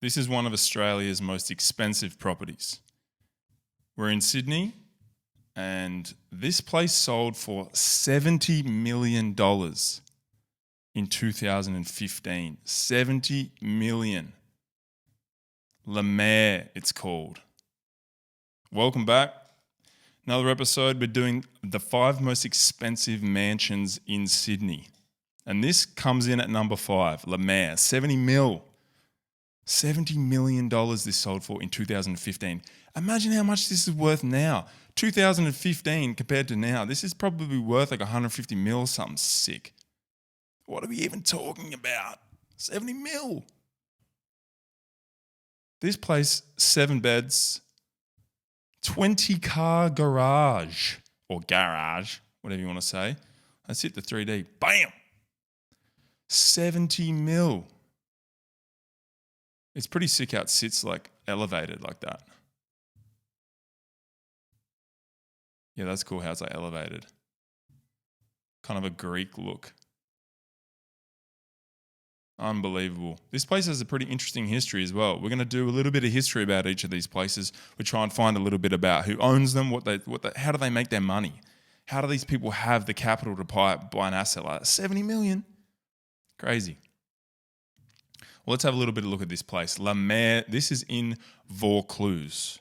This is one of Australia's most expensive properties. We're in Sydney, and this place sold for $70 million in 2015. $70 million. Lemaire, it's called. Welcome back. Another episode. We're doing the 5 most expensive mansions in Sydney. And this comes in at number 5, Lemaire, 70 mil. $70 million this sold for in 2015. Imagine how much this is worth now. 2015 compared to now, this is probably worth like 150 mil or something sick. What are we even talking about? 70 mil. This place, 7 beds, 20-car garage, or garage, whatever you want to say. Let's hit the 3D. Bam! 70 mil. It's pretty sick how it sits like elevated like that. Yeah, that's cool how it's like elevated. Kind of a Greek look. Unbelievable. This place has a pretty interesting history as well. We're going to do a little bit of history about each of these places. We try and find a little bit about who owns them, how do they make their money? How do these people have the capital to buy an asset like that? 70 million. Crazy. Well, let's have a little bit of a look at this place. Lemaire, this is in Vaucluse.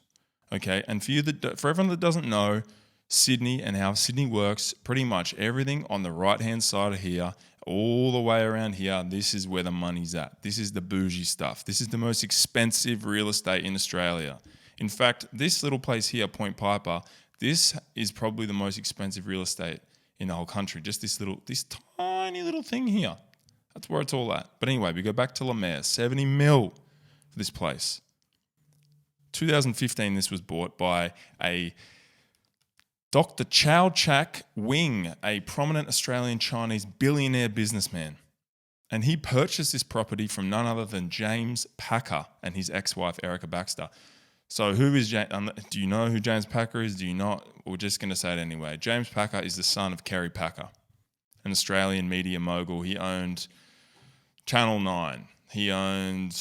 Okay, and for everyone that doesn't know Sydney and how Sydney works, pretty much everything on the right-hand side of here, all the way around here, this is where the money's at. This is the bougie stuff. This is the most expensive real estate in Australia. In fact, this little place here, Point Piper, this is probably the most expensive real estate in the whole country. Just this tiny little thing here. That's where it's all at. But anyway, we go back to Lemaire, 70 mil for this place. 2015, this was bought by a Dr. Chow Chak Wing, a prominent Australian Chinese billionaire businessman. And he purchased this property from none other than James Packer and his ex-wife, Erica Baxter. So who is James? Do you know who James Packer is? Do you not? We're just going to say it anyway. James Packer is the son of Kerry Packer, an Australian media mogul. He owned Channel 9. He owned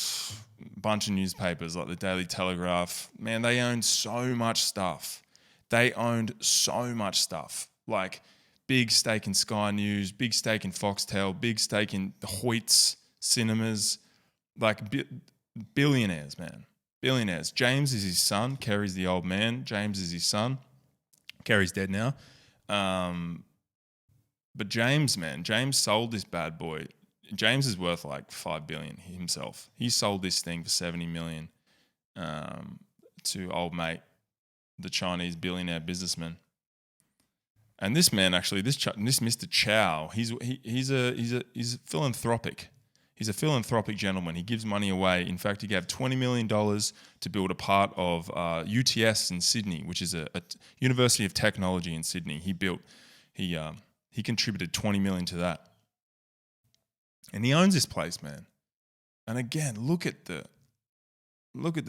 a bunch of newspapers like the Daily Telegraph. Man, they owned so much stuff. Like big stake in Sky News, big stake in Foxtel, big stake in Hoyt's cinemas. Like billionaires, man. Billionaires. James is his son. Kerry's the old man. James is his son. Kerry's dead now. But James sold this bad boy. James is worth like $5 billion himself. He sold this thing for $70 million to old mate, the Chinese billionaire businessman. And this man actually, this Mr. Chow, he's philanthropic. He's a philanthropic gentleman. He gives money away. In fact, he gave $20 million to build a part of UTS in Sydney, which is a University of Technology in Sydney. He contributed $20 million to that. And he owns this place, man. And again, look at the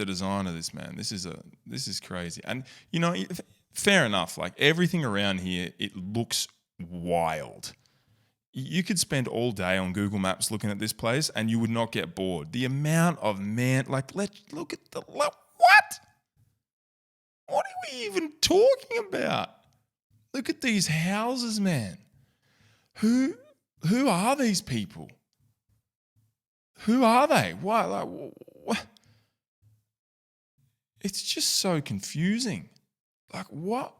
design of this, man. This is crazy. And you know, fair enough. Like everything around here, it looks wild. You could spend all day on Google Maps looking at this place, and you would not get bored. The amount of let's look at what? What are we even talking about? Look at these houses, man. Who are these people? Who are they? Why? Like, what? It's just so confusing. Like, what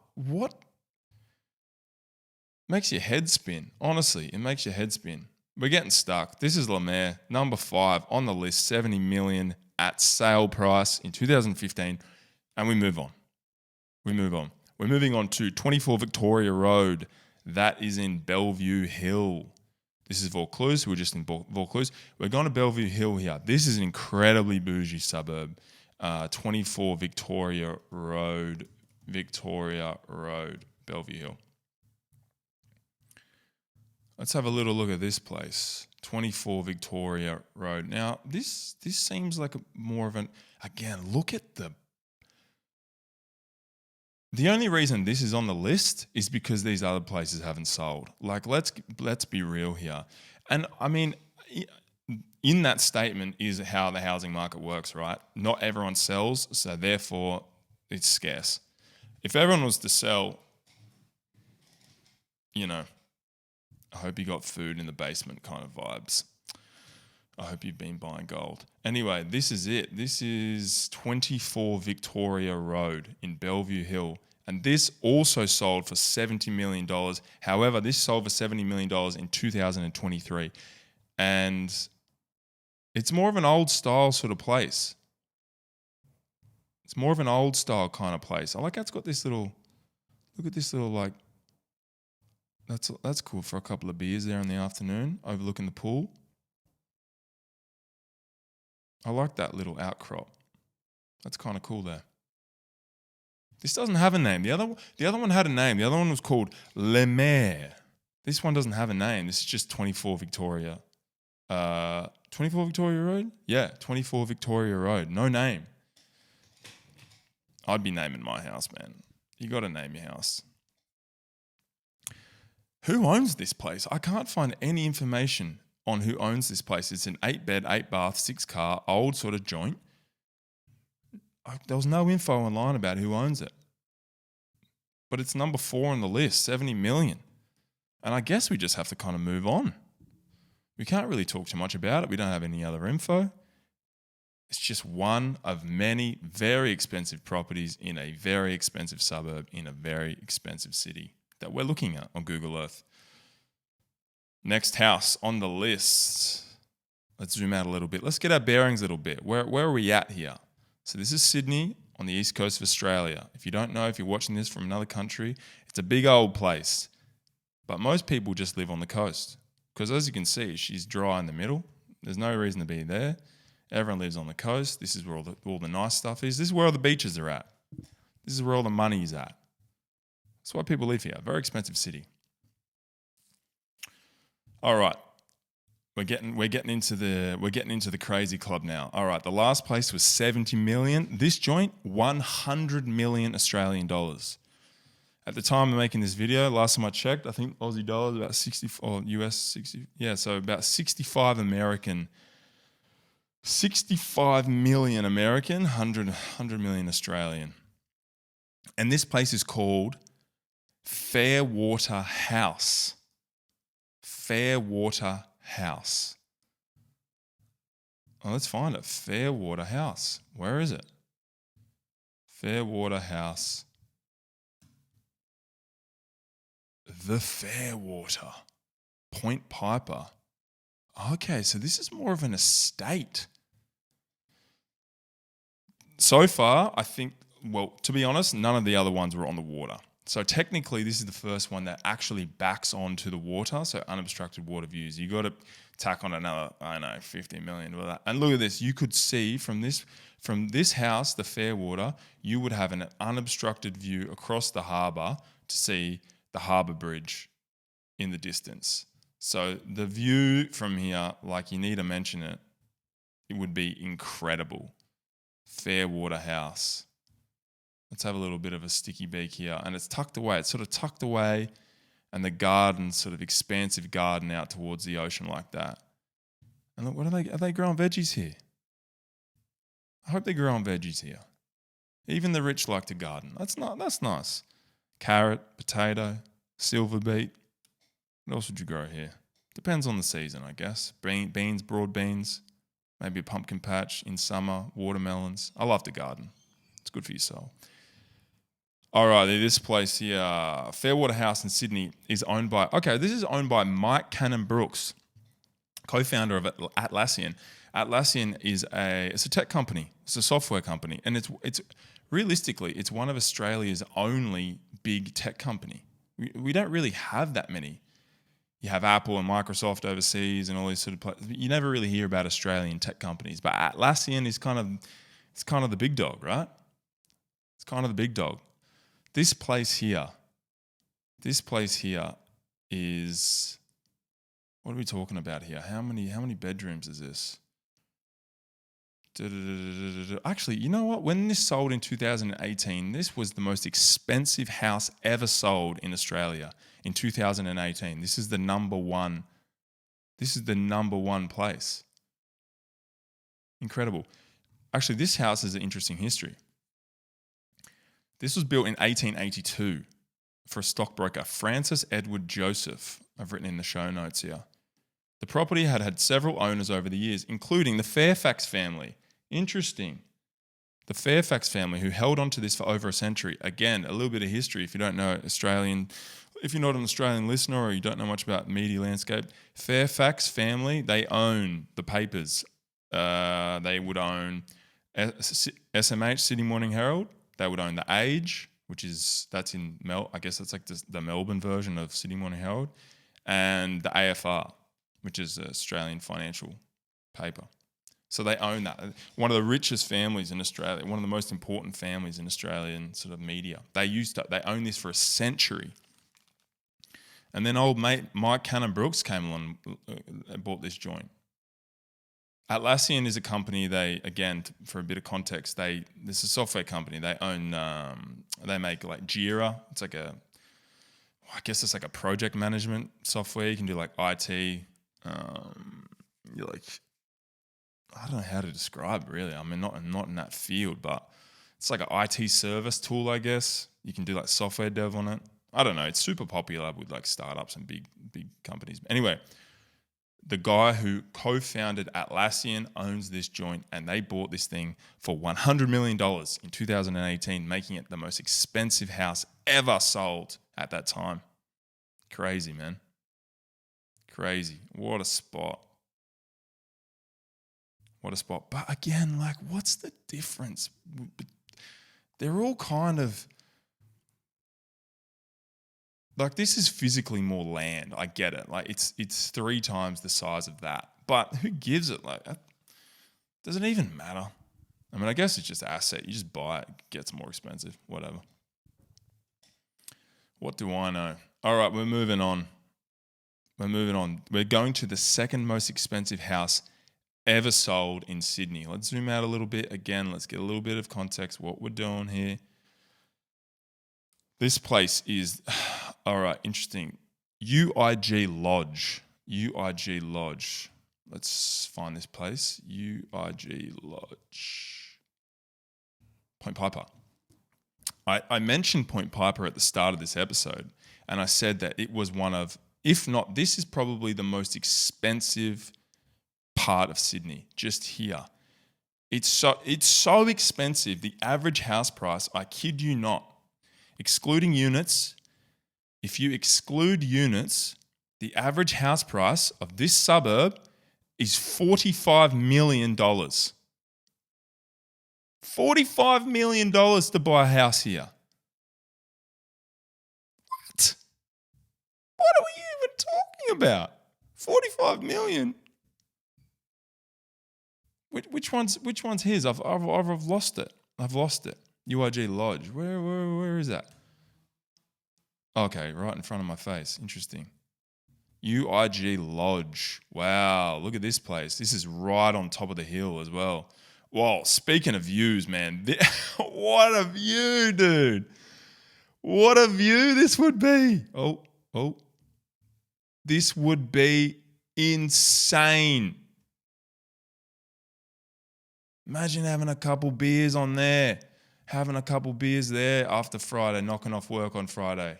makes your head spin? Honestly, it makes your head spin. We're getting stuck. This is Lemaire, number 5 on the list, 70 million at sale price in 2015, and we move on. We're moving on to 24 Victoria Road. That is in Bellevue Hill. This is Vaucluse. We're just in Vaucluse. We're going to Bellevue Hill here. This is an incredibly bougie suburb. 24 Victoria Road, Bellevue Hill. Let's have a little look at this place. 24 Victoria Road. Now, this seems like more of again, look at the only reason this is on the list is because these other places haven't sold. Like, let's be real here. And I mean, in that statement is how the housing market works, right? Not everyone sells, so therefore it's scarce. If everyone was to sell, I hope you got food in the basement kind of vibes. I hope you've been buying gold. Anyway, this is it. This is 24 Victoria Road in Bellevue Hill. And this also sold for $70 million. However, this sold for $70 million in 2023. And it's more of an old style sort of place. It's more of an old style kind of place. I like how it's got this little, look at this little like, that's cool for a couple of beers there in the afternoon, overlooking the pool. I like that little outcrop. That's kind of cool there. This doesn't have a name. The other one had a name. The other one was called Le Maire. This one doesn't have a name. This is just 24 Victoria. 24 Victoria Road? Yeah, 24 Victoria Road. No name. I'd be naming my house, man. You got to name your house. Who owns this place? I can't find any information on who owns this place. It's an 8-bed, 8-bath, 6-car, old sort of joint. There was no info online about who owns it. But it's number 4 on the list, 70 million. And I guess we just have to kind of move on. We can't really talk too much about it. We don't have any other info. It's just one of many very expensive properties in a very expensive suburb in a very expensive city that we're looking at on Google Earth. Next house on the list. Let's zoom out a little bit. Let's get our bearings a little bit. Where are we at here? So this is Sydney on the east coast of Australia. If you don't know, if you're watching this from another country, it's a big old place. But most people just live on the coast. Because as you can see, she's dry in the middle. There's no reason to be there. Everyone lives on the coast. This is where all the nice stuff is. This is where all the beaches are at. This is where all the money is at. That's why people live here. Very expensive city. All right. We're getting into the crazy club now. All right, the last place was 70 million. This joint, 100 million Australian dollars. At the time of making this video, last time I checked, I think Aussie dollars about 60 or US 60. Yeah, so about 65 million American, 100 million Australian. And this place is called Fairwater House. Fairwater House. Oh, let's find it. Fairwater House. Where is it? Fairwater House. The Fairwater. Point Piper. Okay, so this is more of an estate. So far, I think, well, to be honest, none of the other ones were on the water. So technically, this is the first one that actually backs onto the water, so unobstructed water views. You got to tack on another, 15 million with that. And look at this. You could see from this house, the Fairwater, you would have an unobstructed view across the harbour to see the harbour bridge in the distance. So the view from here, like you need to mention it, it would be incredible. Fairwater House. Let's have a little bit of a sticky beak here. And it's tucked away. It's sort of tucked away, and the garden, sort of expansive garden out towards the ocean like that. And look, are they growing veggies here? I hope they're growing veggies here. Even the rich like to garden. That's nice. Carrot, potato, silver beet. What else would you grow here? Depends on the season, I guess. Beans, broad beans, maybe a pumpkin patch in summer, watermelons. I love to garden. It's good for your soul. All right, this place here, Fairwater House in Sydney, is owned by, this is owned by Mike Cannon-Brooks, co-founder of Atlassian. Atlassian is a tech company. It's a software company. And it's realistically, it's one of Australia's only big tech company. We don't really have that many. You have Apple and Microsoft overseas and all these sort of places. You never really hear about Australian tech companies. But Atlassian is kind of the big dog, right? It's kind of the big dog. This place here is, what are we talking about here? How many bedrooms is this? Actually, you know what? When this sold in 2018, this was the most expensive house ever sold in Australia in 2018. This is the number one place. Incredible. Actually, this house has an interesting history. This was built in 1882 for a stockbroker, Francis Edward Joseph. I've written in the show notes here. The property had had several owners over the years, including the Fairfax family. Interesting. The Fairfax family, who held on to this for over a century. Again, a little bit of history if you don't know Australian, if you're not an Australian listener or you don't know much about the media landscape. Fairfax family, they own the papers. They would own SMH, Sydney Morning Herald. They would own The Age, that's in I guess that's like the Melbourne version of Sydney Morning Herald, and the AFR, which is the Australian financial paper. So they own that. One of the richest families in Australia, one of the most important families in Australian sort of media. They owned this for a century. And then old mate Mike Cannon-Brookes came along and bought this joint. Atlassian is a company, for a bit of context, this is a software company. They own, they make like Jira. It's like I guess it's like a project management software. You can do like IT. You're like, I don't know how to describe it really. I mean, not in that field, but it's like an IT service tool, I guess. You can do like software dev on it. I don't know. It's super popular with like startups and big companies. Anyway, the guy who co-founded Atlassian owns this joint, and they bought this thing for $100 million in 2018, making it the most expensive house ever sold at that time. Crazy, man. Crazy. What a spot. What a spot. But again, like, what's the difference? They're all kind of... Like, this is physically more land. I get it. Like, it's 3 times the size of that. But who gives it? Like, does it even matter? I mean, I guess it's just asset. You just buy it, it gets more expensive, whatever. What do I know? All right, we're moving on. We're going to the second most expensive house ever sold in Sydney. Let's zoom out a little bit. Again, let's get a little bit of context what we're doing here. This place is, all right, interesting. UIG Lodge. Let's find this place. UIG Lodge. Point Piper. I mentioned Point Piper at the start of this episode, and I said that it was one of, if not, this is probably the most expensive part of Sydney, just here. It's so expensive. The average house price, I kid you not, excluding units, if you exclude units, the average house price of this suburb is $45 million. $45 million to buy a house here. What are we even talking about? 45 million? Which one's his? I've lost it. UIG Lodge. Where is that? Okay, right in front of my face. Interesting. UIG Lodge. Wow, look at this place. This is right on top of the hill as well. Whoa, speaking of views, man. What a view, dude. What a view this would be. Oh. This would be insane. Imagine having a couple beers on there. Having a couple beers there after Friday, knocking off work on Friday.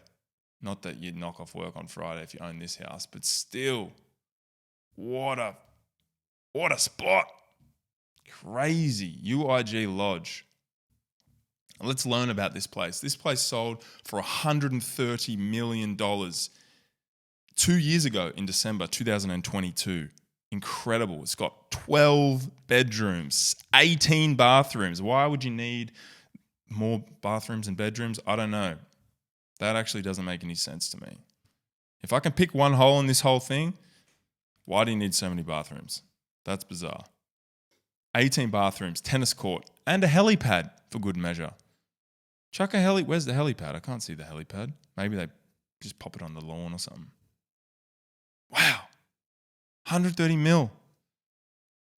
Not that you'd knock off work on Friday if you own this house, but still, what a spot. Crazy. UIG Lodge. Let's learn about this place. This place sold for $130 million 2 years ago in December 2022. Incredible. It's got 12 bedrooms, 18 bathrooms. Why would you need more bathrooms and bedrooms? I don't know. That actually doesn't make any sense to me. If I can pick one hole in this whole thing, why do you need so many bathrooms? That's bizarre. 18 bathrooms, tennis court, and a helipad for good measure. Chuck a where's the helipad? I can't see the helipad. Maybe they just pop it on the lawn or something. Wow. 130 mil.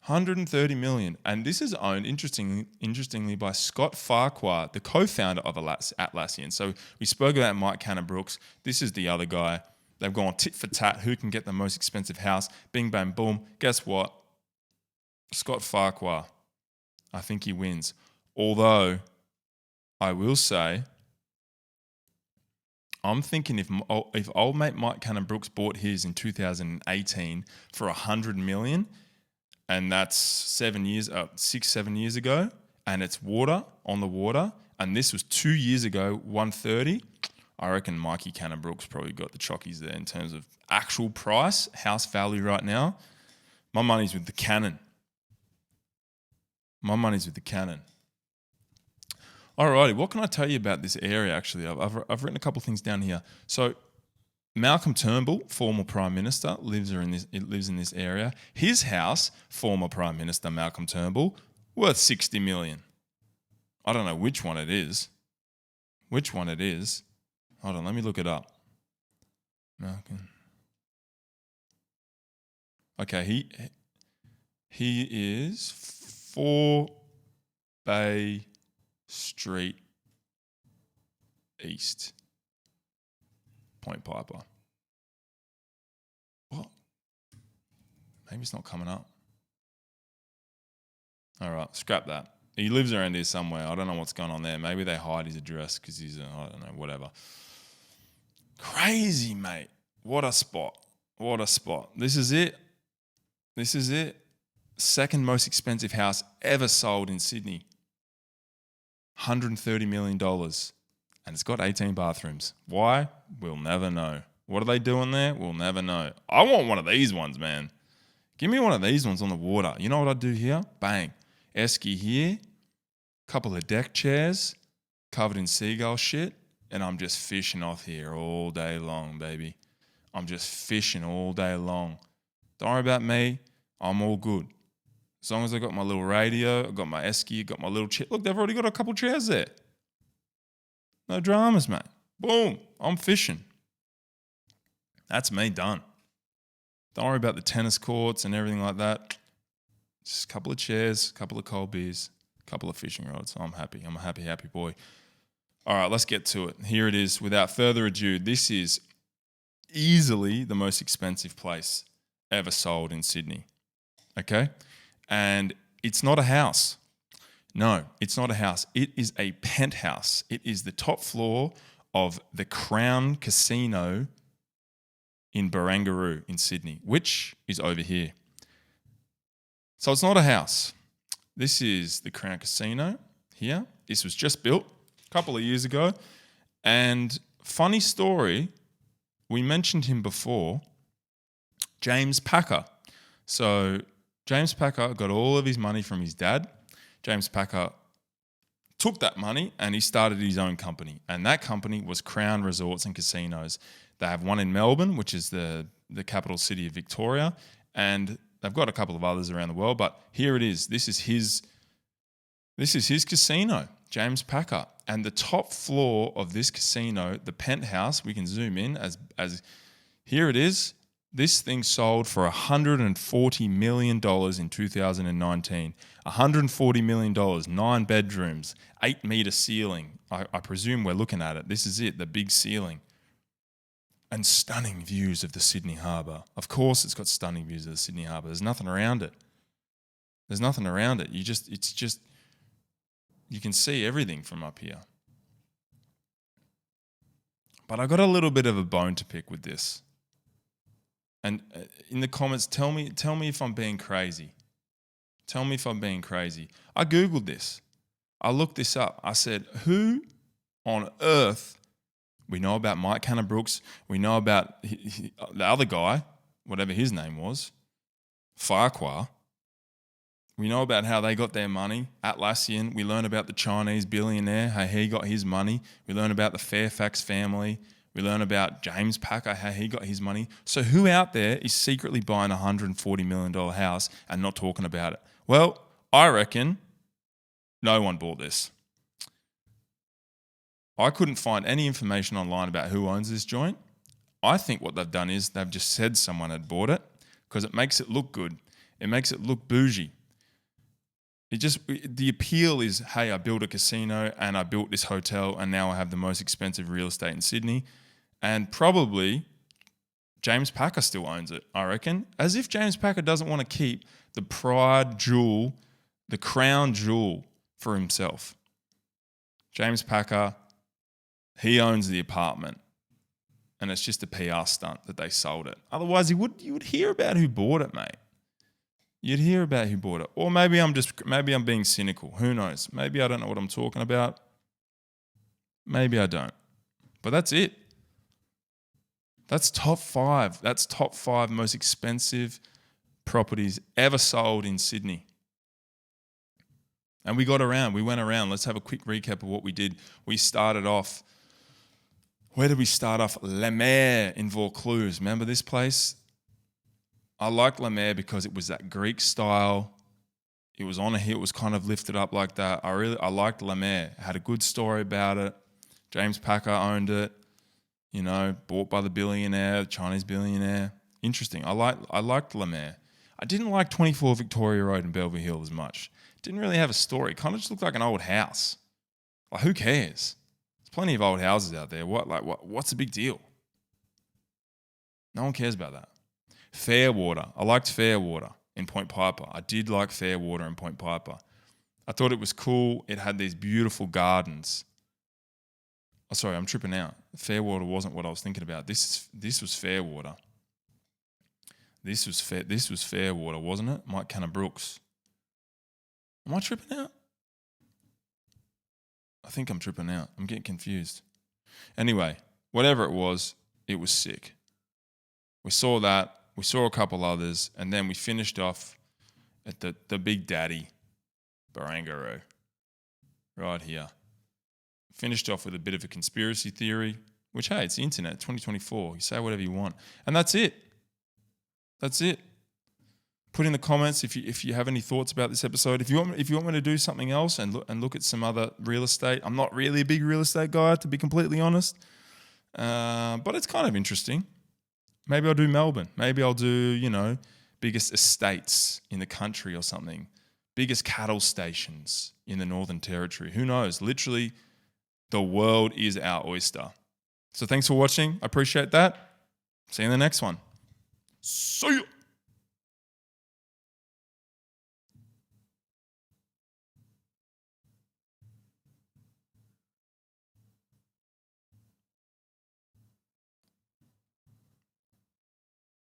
130 million. And this is owned, interestingly, by Scott Farquhar, the co-founder of Atlassian. So we spoke about Mike Cannon-Brookes. This is the other guy. They've gone tit for tat. Who can get the most expensive house? Bing, bang, boom. Guess what? Scott Farquhar I think he wins. Although, I will say, I'm thinking if old mate Mike Cannon-Brookes bought his in 2018 for $100 million, and that's 7 years ago, and it's on the water, and this was 2 years ago, 130. I reckon Mikey Cannon-Brookes probably got the chockies there in terms of actual price, house value right now. My money's with the Cannon. Alrighty, what can I tell you about this area? Actually, I've written a couple of things down here. So, Malcolm Turnbull, former Prime Minister, lives in this area. His house, former Prime Minister Malcolm Turnbull, worth $60 million. I don't know which one it is. Hold on, let me look it up. Malcolm. Okay, he is 4 Bay Street East. Point Piper. What? Maybe it's not coming up. All right, scrap that. He lives around here somewhere. I don't know what's going on there. Maybe they hide his address because he's, I don't know, whatever. Crazy, mate. What a spot. This is it. Second most expensive house ever sold in Sydney. $130 million. And it's got 18 bathrooms. Why? We'll never know. What are they doing there? We'll never know. I want one of these ones, man. Give me one of these ones on the water. You know what I do here? Bang. Esky here. Couple of deck chairs covered in seagull shit. And I'm just fishing off here all day long, baby. I'm just fishing all day long. Don't worry about me. I'm all good. As long as I got my little radio, I got my esky, I got my little chair. Look, they've already got a couple chairs there. No dramas, mate. Boom. I'm fishing. That's me done. Don't worry about the tennis courts and everything like that. Just a couple of chairs, a couple of cold beers, a couple of fishing rods. I'm happy. I'm a happy, happy boy. All right, let's get to it. Here it is. Without further ado, this is easily the most expensive place ever sold in Sydney. Okay? And it's not a house. No, it's not a house. It is a penthouse. It is the top floor of the Crown Casino in Barangaroo in Sydney, which is over here. So it's not a house. This is the Crown Casino here. This was just built a couple of years ago. And funny story, we mentioned him before, James Packer. So James Packer got all of his money from his dad. James Packer took that money and he started his own company. And that company was Crown Resorts and Casinos. They have one in Melbourne, which is the capital city of Victoria. And they've got a couple of others around the world. But here it is. This is his casino, James Packer. And the top floor of this casino, the penthouse, we can zoom in as here it is. This thing sold for $140 million in 2019. $140 million, 9 bedrooms, 8-meter ceiling. I presume we're looking at it. This is it, the big ceiling. And stunning views of the Sydney Harbour. Of course it's got stunning views of the Sydney Harbour. There's nothing around it. You can see everything from up here. But I got a little bit of a bone to pick with this. And in the comments, tell me if I'm being crazy. Tell me if I'm being crazy. I Googled this. I looked this up. I said, who on earth, we know about Mike Cannon-Brookes, we know about the other guy, whatever his name was, Farquhar. We know about how they got their money, Atlassian. We learn about the Chinese billionaire, how he got his money. We learn about the Fairfax family. We learn about James Packer, how he got his money. So who out there is secretly buying a $140 million house and not talking about it? Well, I reckon no one bought this. I couldn't find any information online about who owns this joint. I think what they've done is they've just said someone had bought it because it makes it look good. It makes it look bougie. The appeal is, hey, I built a casino and I built this hotel and now I have the most expensive real estate in Sydney. And probably James Packer still owns it, I reckon. As if James Packer doesn't want to keep the pride jewel, the crown jewel for himself. James Packer, he owns the apartment, and it's just a PR stunt that they sold it. Otherwise, you would hear about who bought it, mate. You'd hear about who bought it. Or maybe I'm being cynical. Who knows? Maybe I don't know what I'm talking about. Maybe I don't. But that's it. That's top 5. That's top 5 most expensive properties ever sold in Sydney. And we went around. Let's have a quick recap of what we did. We started off, where did we start off? La Mer in Vaucluse. Remember this place? I liked La Mer because it was that Greek style. It was on a hill. It was kind of lifted up like that. I liked La Mer. It had a good story about it. James Packer owned it. Bought by the billionaire, Chinese billionaire. Interesting. I liked La Mer. I didn't like 24 Victoria Road in Bellevue Hill as much. Didn't really have a story. It kind of just looked like an old house. Like, who cares? There's plenty of old houses out there. What's the big deal? No one cares about that. Fairwater. I liked Fairwater in Point Piper. I did like Fairwater in Point Piper. I thought it was cool. It had these beautiful gardens. Oh, sorry, I'm tripping out. Fairwater wasn't what I was thinking about. This was Fairwater. This was Fairwater, wasn't it? Mike Cannon-Brooks. Am I tripping out? I think I'm tripping out. I'm getting confused. Anyway, whatever it was sick. We saw that. We saw a couple others, and then we finished off at the Big Daddy, Barangaroo, right here. Finished off with a bit of a conspiracy theory, which, hey, it's the internet, 2024. You say whatever you want. And that's it. That's it. Put in the comments if you have any thoughts about this episode. If you want me to do something else and look at some other real estate. I'm not really a big real estate guy, to be completely honest. But it's kind of interesting. Maybe I'll do Melbourne. Maybe I'll do, biggest estates in the country or something. Biggest cattle stations in the Northern Territory. Who knows? Literally, the world is our oyster. So thanks for watching. I appreciate that. See you in the next one. See you.